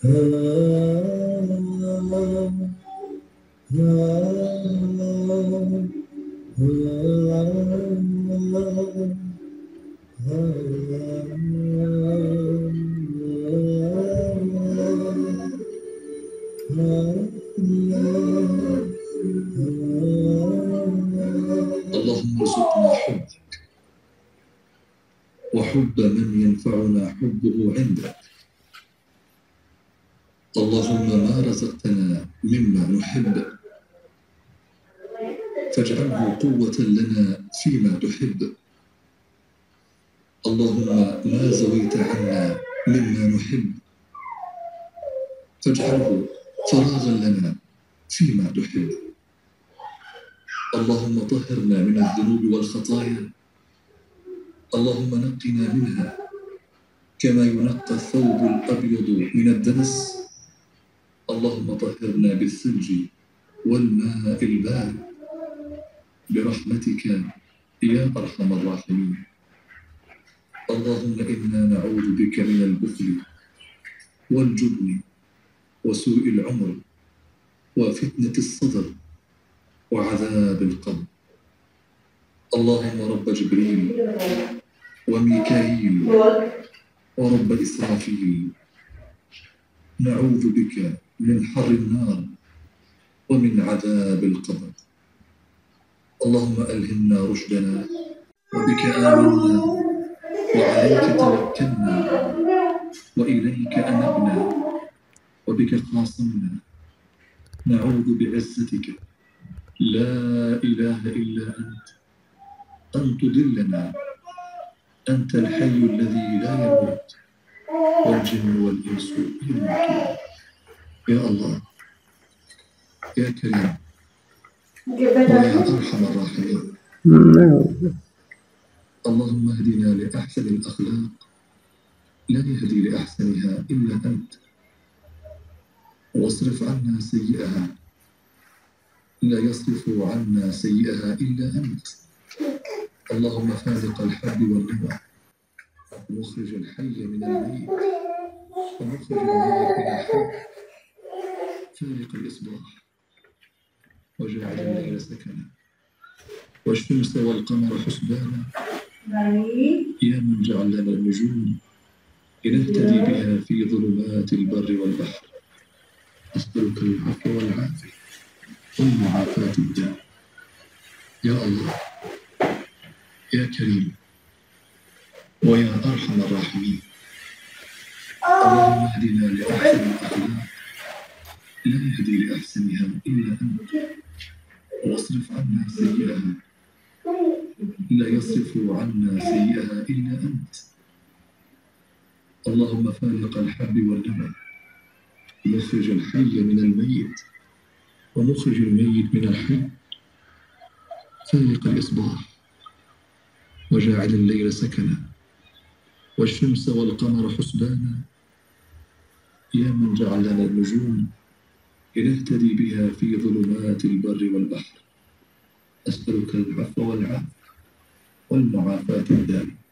اللهم ارزقنا حبك وحب من ينفعنا حبه عندك. اللهم ما رزقتنا مما نحب فاجعله قوة لنا فيما تحب. اللهم ما زويت عنا مما نحب فاجعله فراغا لنا فيما تحب. اللهم طهرنا من الذنوب والخطايا. اللهم نقنا منها كما ينقى الثوب الأبيض من الدنس. اللهم طهرنا بالثلج والماء البارد برحمتك يا أرحم الراحمين. اللهم إنا نعوذ بك من البخل والجبن وسوء العمر وفتنة الصدر وعذاب القبر. اللهم رب جبريل وميكائيل ورب إسرافيل، نعوذ بك من حر النار ومن عذاب القبر. اللهم ألهمنا رشدنا وبك آمنا وعليك توكلنا وإليك أنبنا وبك خاصمنا. نعوذ بعزتك لا إله إلا أنت أن تضلنا. أنت الحي الذي لا يموت والجن والإنس يموتون. يا الله يا كريم ويا أرحم الراحمين، اللهم اهدنا لأحسن الأخلاق لا يهدي لأحسنها إلا أنت، واصرف عنا سيئها لا يصرف عنا سيئها إلا أنت. اللهم فالق الحب والنوى ومخرج الحي من الميت ومخرج الميت من الحي، فالق الإصباح وجاعل الليل سكنا والشمس والقمر حسبانا. يا من جعل لنا النجوم لنهتدي بها في ظلمات البر والبحر، أسألك العفو والعافية والمعافاة الدائمة. يا الله يا كريم ويا أرحم الراحمين، اللهم اهدنا لأحسن الأخلاق لا يهدي لأحسنها إلا أنت، واصرف عنا سيئها لا يصرف عنا سيئها إلا أنت. اللهم فالق الحب والنوى مخرج الحي من الميت ومخرج الميت من الحي، فالق الإصباح وجاعل الليل سكنا والشمس والقمر حسبانا. يا من جعل لنا النجوم لنهتدي بها في ظلمات البر والبحر، أسألك العفو والعافية والمعافاة الدائمة.